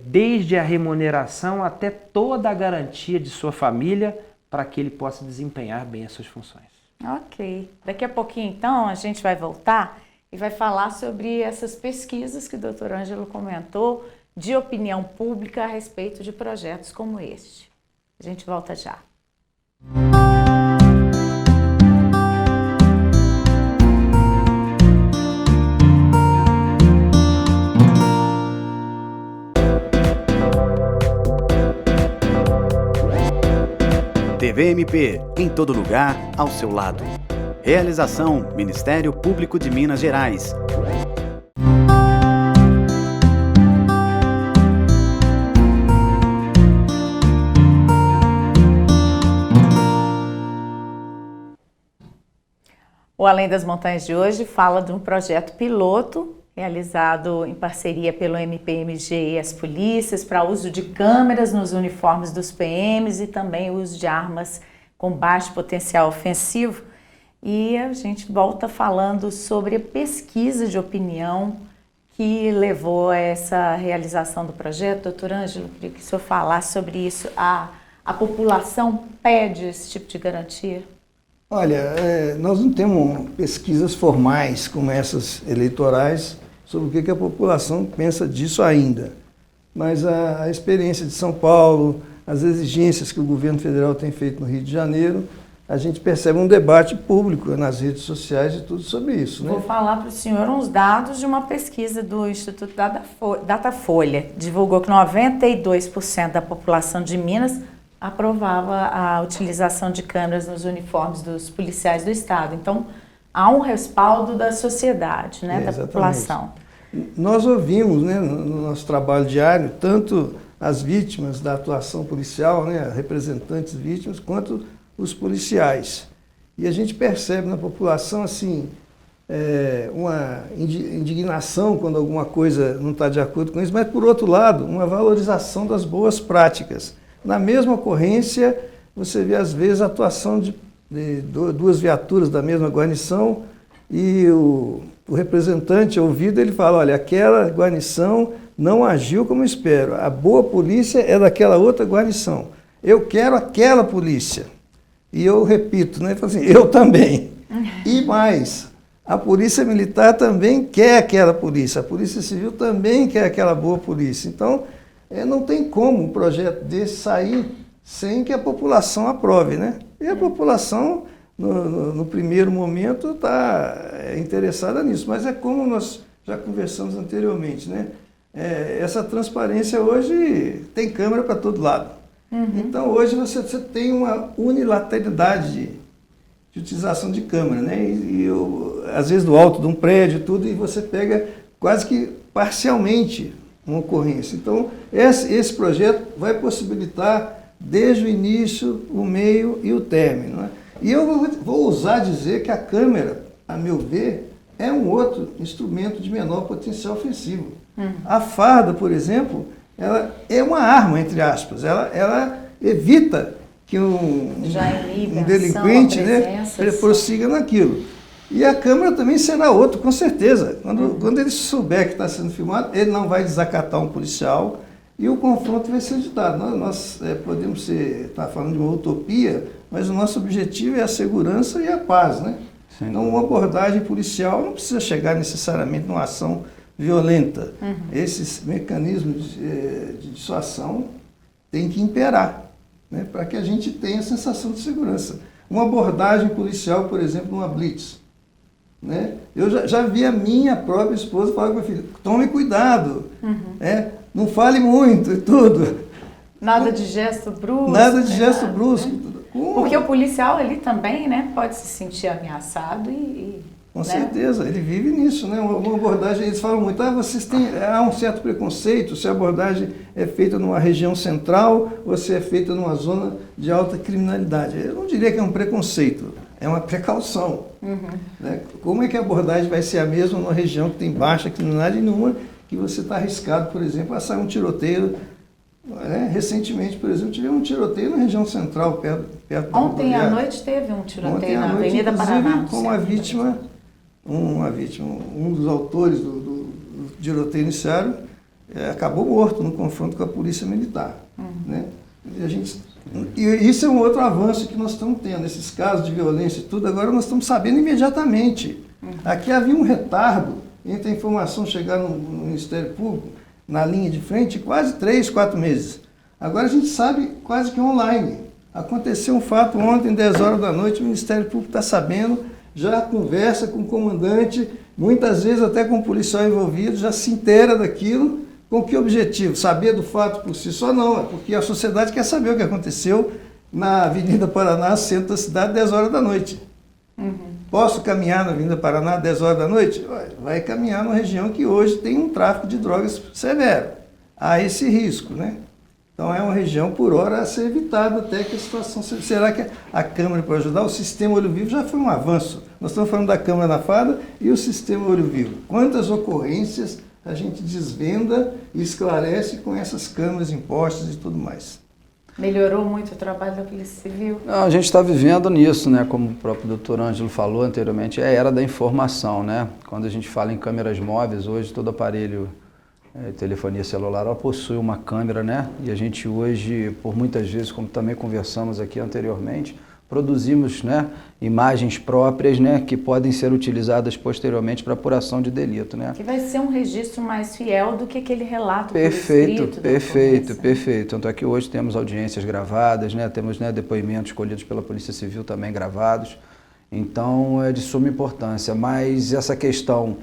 desde a remuneração até toda a garantia de sua família para que ele possa desempenhar bem as suas funções. Ok. Daqui a pouquinho, então, a gente vai voltar e vai falar sobre essas pesquisas que o Dr. Ângelo comentou de opinião pública a respeito de projetos como este. A gente volta já. TV MP, em todo lugar, ao seu lado. Realização: Ministério Público de Minas Gerais. O Além das Montanhas de hoje fala de um projeto piloto realizado em parceria pelo MPMG e as polícias para uso de câmeras nos uniformes dos PMs e também uso de armas com baixo potencial ofensivo. E a gente volta falando sobre a pesquisa de opinião que levou a essa realização do projeto. Doutor Ângelo, queria que o senhor falasse sobre isso. A população pede esse tipo de garantia? Olha, nós não temos pesquisas formais como essas eleitorais sobre o que a população pensa disso ainda. Mas a experiência de São Paulo, as exigências que o governo federal tem feito no Rio de Janeiro, a gente percebe um debate público nas redes sociais e tudo sobre isso. Né? Vou falar para o senhor uns dados de uma pesquisa do Instituto Datafolha. Divulgou que 92% da população de Minas aprovava a utilização de câmeras nos uniformes dos policiais do Estado. Então, há um respaldo da sociedade, né, da população. Nós ouvimos, né, no nosso trabalho diário, tanto as vítimas da atuação policial, né, representantes vítimas, quanto os policiais. E a gente percebe na população assim, uma indignação quando alguma coisa não está de acordo com isso, mas, por outro lado, uma valorização das boas práticas. Na mesma ocorrência, você vê, às vezes, a atuação de duas viaturas da mesma guarnição e o o representante ouvido, ele fala, olha, aquela guarnição não agiu como eu espero, a boa polícia é daquela outra guarnição, eu quero aquela polícia. E eu repito, né, ele fala assim, eu também. E mais, a polícia militar também quer aquela polícia, a polícia civil também quer aquela boa polícia. Então, não tem como um projeto desse sair sem que a população aprove, né? E a população, no primeiro momento, está interessada nisso. Mas é como nós já conversamos anteriormente, né? Essa transparência hoje tem câmera para todo lado. Então, hoje você tem uma unilateralidade de utilização de câmera, né? Às vezes do alto de um prédio, tudo, e você pega quase que parcialmente uma ocorrência. Então, esse projeto vai possibilitar desde o início, o meio e o término, né? E eu vou ousar dizer que a câmera, a meu ver, é um outro instrumento de menor potencial ofensivo. A farda, por exemplo, ela é uma arma, entre aspas, ela evita que um delinquente, né, prossiga naquilo. E a câmera também será outro, com certeza. Quando ele souber que está sendo filmado, ele não vai desacatar um policial e o confronto vai ser evitado. Nós podemos estar falando de uma utopia, mas o nosso objetivo é a segurança e a paz, né? Então, uma abordagem policial não precisa chegar necessariamente numa ação violenta. Esses mecanismos de dissuasão têm que imperar, né, para que a gente tenha a sensação de segurança. Uma abordagem policial, por exemplo, numa blitz, né? Eu já vi a minha própria esposa falar com a minha filha, tome cuidado, não fale muito e tudo. Nada de gesto brusco. Nada de gesto brusco. Né? Porque o policial ali também, né, pode se sentir ameaçado Com certeza, ele vive nisso, né? Uma abordagem, eles falam muito, há um certo preconceito se a abordagem é feita numa região central ou se é feita numa zona de alta criminalidade. Eu não diria que é um preconceito, é uma precaução. Né? Como é que a abordagem vai ser a mesma numa região que tem baixa criminalidade e numa que você está arriscado, por exemplo, a sair um tiroteio? Recentemente, por exemplo, tivemos um tiroteio na região central, perto Ontem à noite teve um tiroteio na Avenida Paraná. Com uma vítima, um dos autores do tiroteio iniciário acabou morto no confronto com a polícia militar. Né? E isso é um outro avanço que nós estamos tendo, esses casos de violência e tudo, agora nós estamos sabendo imediatamente. Aqui havia um retardo entre a informação chegar no Ministério Público, na linha de frente, quase 3, 4 meses. Agora a gente sabe quase que online. Aconteceu um fato ontem, 10 horas da noite, o Ministério Público está sabendo, já conversa com o comandante, muitas vezes até com o policial envolvido, já se inteira daquilo. Com que objetivo? Saber do fato por si só não, é porque a sociedade quer saber o que aconteceu na Avenida Paraná, centro da cidade, 10 horas da noite. Posso caminhar na Avenida Paraná 10 horas da noite? Vai caminhar numa região que hoje tem um tráfico de drogas severo. Há esse risco, né? Então é uma região por hora a ser evitada até que a situação... Será que a Câmara pode ajudar? O sistema Olho Vivo já foi um avanço. Nós estamos falando da Câmara na farda e o sistema Olho Vivo. Quantas ocorrências a gente desvenda e esclarece com essas câmeras impostas e tudo mais? Melhorou muito o trabalho da Polícia Civil? Não, a gente está vivendo nisso, né? Como o próprio doutor Ângelo falou anteriormente, é a era da informação, né? Quando a gente fala em câmeras móveis, hoje todo aparelho telefonia celular ela possui uma câmera, né? E a gente hoje, por muitas vezes, como também conversamos aqui anteriormente, produzimos, né, imagens próprias, né, que podem ser utilizadas posteriormente para apuração de delito, né? Que vai ser um registro mais fiel do que aquele relato perfeito, por escrito. Perfeito. Tanto é que hoje temos audiências gravadas, né, temos, né, depoimentos colhidos pela Polícia Civil também gravados. Então é de suma importância. Mas essa questão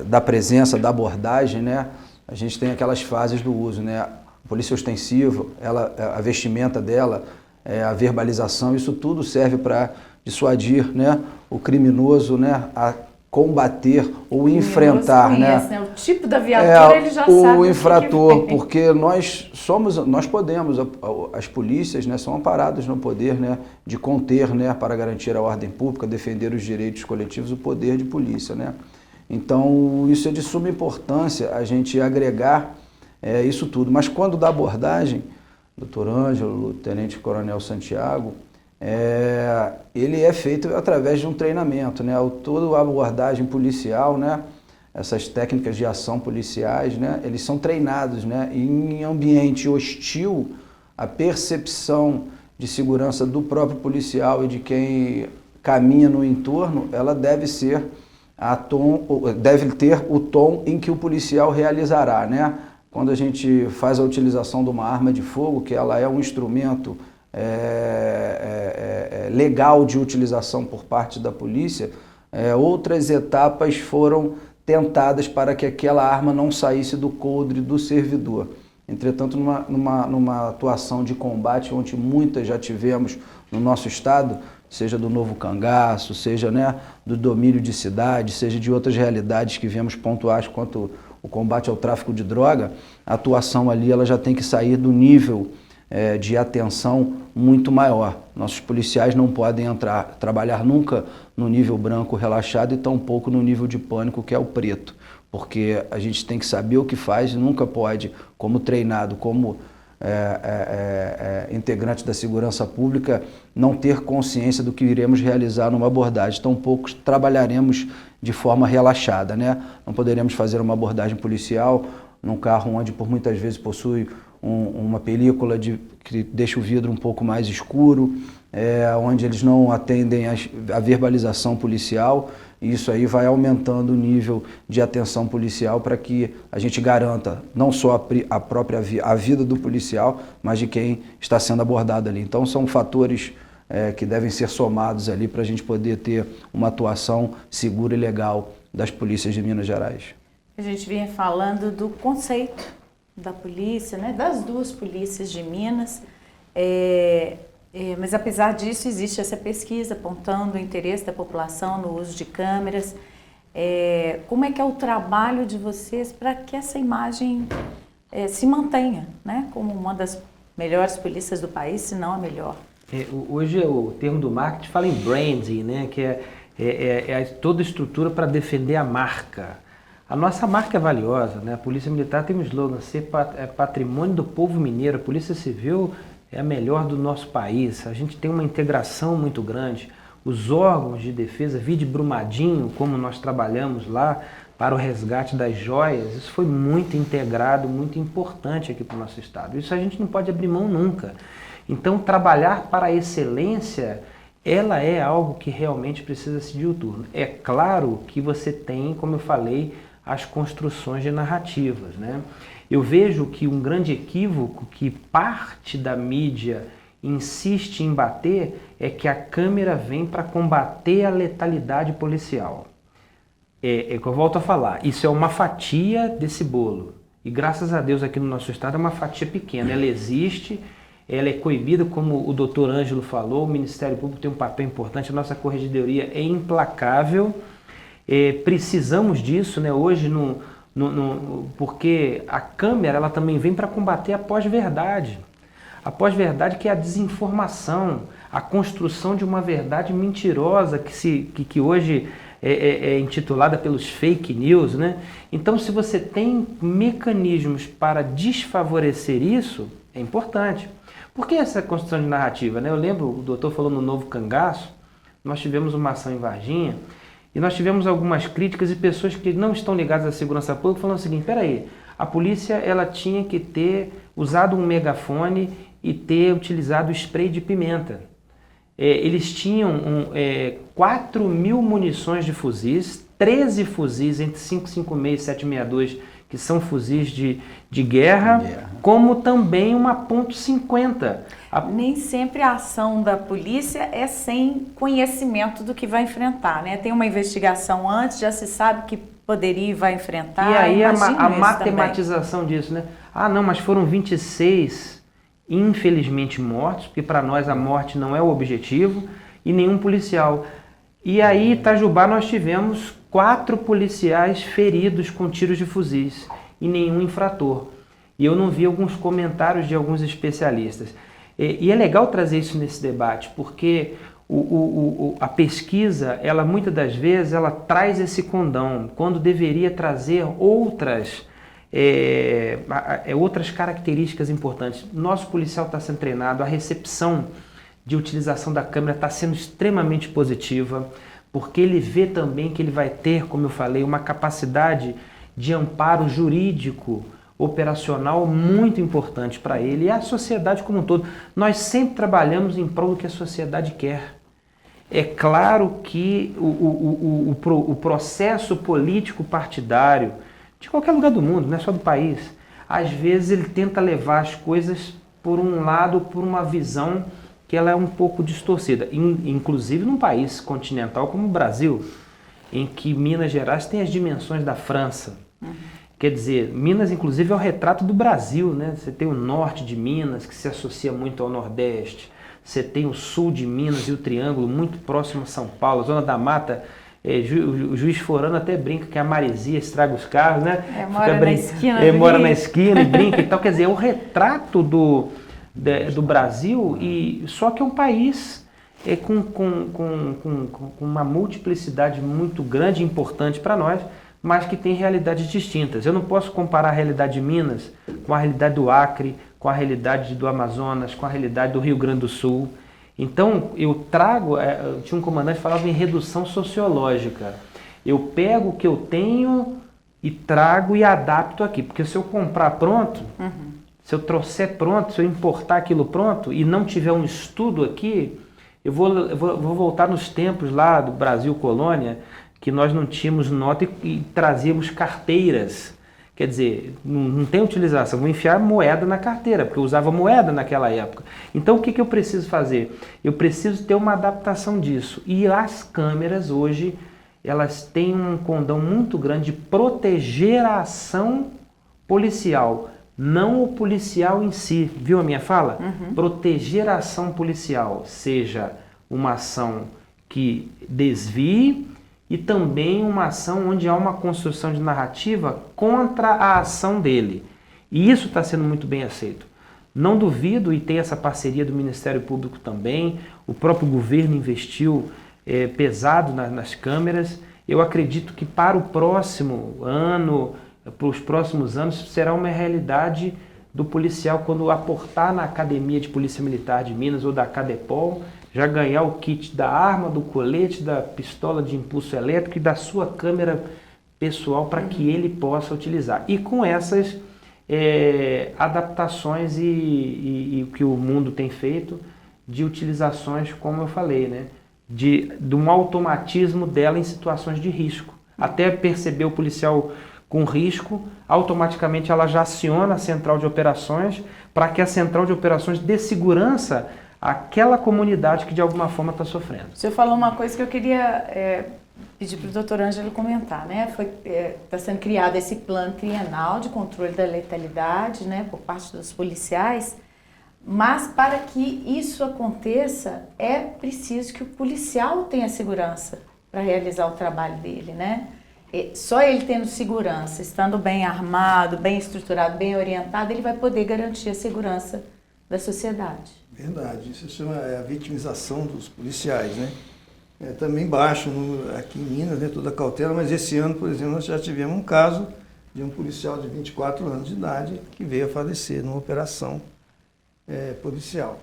da presença, da abordagem, né, a gente tem aquelas fases do uso, né? A polícia ostensiva, a vestimenta dela, a verbalização, isso tudo serve para dissuadir, né, o criminoso, né, a combater ou enfrentar, conhece, né? O tipo da viatura ele já sabe o infrator, porque nós podemos, as polícias, né, são amparadas no poder, né, de conter, né, para garantir a ordem pública, defender os direitos coletivos, o poder de polícia, né? Então isso é de suma importância a gente agregar isso tudo, mas quando da abordagem, doutor Ângelo, Tenente Coronel Santiago, ele é feito através de um treinamento, né? Toda a abordagem policial, né? Essas técnicas de ação policiais, né? Eles são treinados, né? E em ambiente hostil, a percepção de segurança do próprio policial e de quem caminha no entorno, ela deve ser deve ter o tom em que o policial realizará, né? Quando a gente faz a utilização de uma arma de fogo, que ela é um instrumento legal de utilização por parte da polícia, outras etapas foram tentadas para que aquela arma não saísse do coldre do servidor. Entretanto, numa atuação de combate, onde muitas já tivemos no nosso estado, seja do Novo Cangaço, seja, né, do domínio de cidade, seja de outras realidades que viemos pontuais quanto o combate ao tráfico de droga, a atuação ali ela já tem que sair do nível de atenção muito maior. Nossos policiais não podem trabalhar nunca no nível branco relaxado e tampouco no nível de pânico, que é o preto, porque a gente tem que saber o que faz e nunca pode, como treinado, como integrante da segurança pública, não ter consciência do que iremos realizar numa abordagem. Tampouco trabalharemos de forma relaxada, né? Não poderemos fazer uma abordagem policial num carro onde por muitas vezes possui uma película que deixa o vidro um pouco mais escuro, onde eles não atendem a verbalização policial, e isso aí vai aumentando o nível de atenção policial para que a gente garanta não só a vida do policial, mas de quem está sendo abordado ali. Então são fatores que devem ser somados ali para a gente poder ter uma atuação segura e legal das polícias de Minas Gerais. A gente vinha falando do conceito da polícia, né, das duas polícias de Minas, mas apesar disso existe essa pesquisa apontando o interesse da população no uso de câmeras. Como é que é o trabalho de vocês para que essa imagem se mantenha, né, como uma das melhores polícias do país, se não a melhor? Hoje o termo do marketing fala em branding, né, que é toda estrutura para defender a marca. A nossa marca é valiosa, né? A Polícia Militar tem um slogan, ser patrimônio do povo mineiro. A Polícia Civil é a melhor do nosso país. A gente tem uma integração muito grande. Os órgãos de defesa, vide Brumadinho, como nós trabalhamos lá para o resgate das joias, isso foi muito integrado, muito importante aqui para o nosso estado. Isso a gente não pode abrir mão nunca. Então, trabalhar para a excelência, ela é algo que realmente precisa ser diuturno. É claro que você tem, como eu falei, as construções de narrativas, né? Eu vejo que um grande equívoco que parte da mídia insiste em bater é que a câmera vem para combater a letalidade policial. É que eu volto a falar, isso é uma fatia desse bolo. E graças a Deus aqui no nosso estado é uma fatia pequena, ela existe, ela é coibida, como o doutor Ângelo falou, o Ministério Público tem um papel importante, a nossa corregedoria é implacável. Precisamos disso, né? Hoje, porque a câmera ela também vem para combater a pós-verdade. A pós-verdade, que é a desinformação, a construção de uma verdade mentirosa que hoje é intitulada pelos fake news, né? Então, se você tem mecanismos para desfavorecer isso, é importante. Por que essa construção de narrativa, né? Eu lembro, o doutor falou no Novo Cangaço, nós tivemos uma ação em Varginha, e nós tivemos algumas críticas e pessoas que não estão ligadas à segurança pública falando o seguinte: peraí, a polícia ela tinha que ter usado um megafone e ter utilizado spray de pimenta. Eles tinham 4.000 munições de fuzis, 13 fuzis entre 5.56 e 7.62, que são fuzis de guerra, como também uma .50. Nem sempre a ação da polícia é sem conhecimento do que vai enfrentar, né? Tem uma investigação antes, já se sabe que poderia e vai enfrentar. E aí a matematização também disso, né? Ah, não, mas foram 26, infelizmente, mortos, porque para nós a morte não é o objetivo, e nenhum policial. E aí, em Itajubá, nós tivemos 4 policiais feridos com tiros de fuzis e nenhum infrator. E eu não vi alguns comentários de alguns especialistas. E é legal trazer isso nesse debate, porque a pesquisa, ela muitas das vezes, ela traz esse condão, quando deveria trazer outras características importantes. Nosso policial está sendo treinado, a recepção de utilização da câmera está sendo extremamente positiva, porque ele vê também que ele vai ter, como eu falei, uma capacidade de amparo jurídico, operacional muito importante para ele e a sociedade como um todo. Nós sempre trabalhamos em prol do que a sociedade quer. É claro que o processo político partidário, de qualquer lugar do mundo, não é só do país, às vezes ele tenta levar as coisas por um lado, por uma visão que ela é um pouco distorcida. Inclusive num país continental como o Brasil, em que Minas Gerais tem as dimensões da França. Quer dizer, Minas inclusive é o retrato do Brasil, né? Você tem o norte de Minas, que se associa muito ao Nordeste. Você tem o sul de Minas e o Triângulo, muito próximo a São Paulo, a Zona da Mata. O Juiz Forano até brinca que a maresia estraga os carros, né? Mora na esquina. Mora na esquina e brinca e tal. Quer dizer, é o retrato do Brasil, e só que é um país com uma multiplicidade muito grande e importante para nós, mas que tem realidades distintas. Eu não posso comparar a realidade de Minas com a realidade do Acre, com a realidade do Amazonas, com a realidade do Rio Grande do Sul. Então, eu tinha um comandante que falava em redução sociológica. Eu pego o que eu tenho e trago e adapto aqui, porque se eu comprar pronto, se eu trouxer pronto, se eu importar aquilo pronto e não tiver um estudo aqui, eu vou voltar nos tempos lá do Brasil colônia, que nós não tínhamos nota e trazíamos carteiras. Quer dizer, não tem utilização, vou enfiar moeda na carteira, porque eu usava moeda naquela época. Então o que eu preciso fazer? Eu preciso ter uma adaptação disso. E as câmeras hoje, elas têm um condão muito grande de proteger a ação policial, não o policial em si. Viu a minha fala? Proteger a ação policial, seja uma ação que desvie, e também uma ação onde há uma construção de narrativa contra a ação dele. E isso está sendo muito bem aceito. Não duvido, e tem essa parceria do Ministério Público também, o próprio governo investiu pesado nas câmeras. Eu acredito que para o próximo ano, para os próximos anos, será uma realidade do policial quando aportar na Academia de Polícia Militar de Minas ou da Cadepol, já ganhar o kit da arma, do colete, da pistola de impulso elétrico e da sua câmera pessoal para que ele possa utilizar. E com essas adaptações e o que o mundo tem feito de utilizações, como eu falei, né? De um automatismo dela em situações de risco. Até perceber o policial com risco, automaticamente ela já aciona a central de operações para que a central de operações dê segurança àquela comunidade que de alguma forma está sofrendo. O senhor falou uma coisa que eu queria pedir para o doutor Ângelo comentar, né? Está sendo criado esse plano trienal de controle da letalidade, né, por parte dos policiais, mas para que isso aconteça é preciso que o policial tenha segurança para realizar o trabalho dele, né? Só ele tendo segurança, estando bem armado, bem estruturado, bem orientado, ele vai poder garantir a segurança da sociedade. Verdade, isso se chama a vitimização dos policiais, né? Também baixo aqui em Minas, né, toda a cautela, mas esse ano, por exemplo, nós já tivemos um caso de um policial de 24 anos de idade que veio a falecer numa operação policial.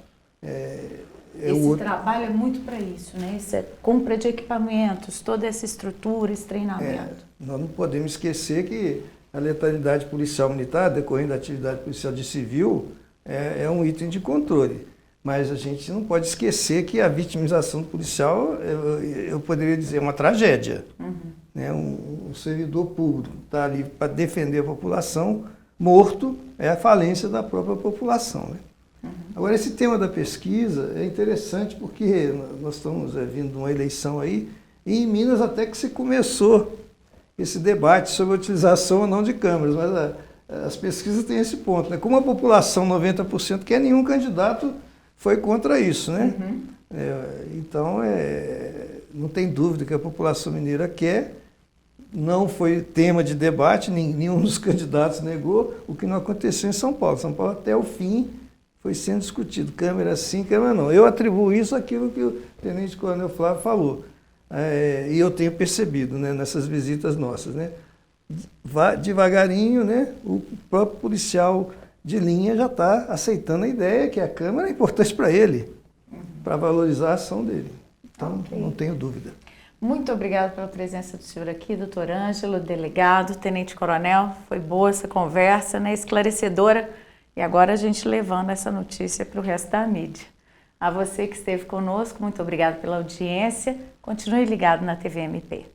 Esse trabalho é muito para isso, né? Isso é compra de equipamentos, toda essa estrutura, esse treinamento. Nós não podemos esquecer que a letalidade policial militar, decorrendo da atividade policial de civil, é um item de controle. Mas a gente não pode esquecer que a vitimização do policial, eu poderia dizer, é uma tragédia. Né? Um servidor público está ali para defender a população, morto é a falência da própria população. Né? Agora, esse tema da pesquisa é interessante porque nós estamos vindo de uma eleição aí, e em Minas até que se começou esse debate sobre a utilização ou não de câmeras, mas as pesquisas têm esse ponto. Né? Como a população, 90%, quer, nenhum candidato foi contra isso. Né? Então, não tem dúvida que a população mineira quer, não foi tema de debate, nenhum dos candidatos negou, o que não aconteceu em São Paulo. São Paulo, até o fim, foi sendo discutido, câmera sim, câmera não. Eu atribuo isso àquilo que o Tenente Coronel Flávio falou, e eu tenho percebido, né, nessas visitas nossas. Né? Devagarinho, né, o próprio policial de linha já está aceitando a ideia que a câmera é importante para ele. para valorizar a ação dele. Então, Ok. não tenho dúvida. Muito obrigada pela presença do senhor aqui, doutor Ângelo, delegado, tenente-coronel. Foi boa essa conversa, né? Esclarecedora. E agora a gente levando essa notícia para o resto da mídia. A você que esteve conosco, muito obrigada pela audiência. Continue ligado na TVMP.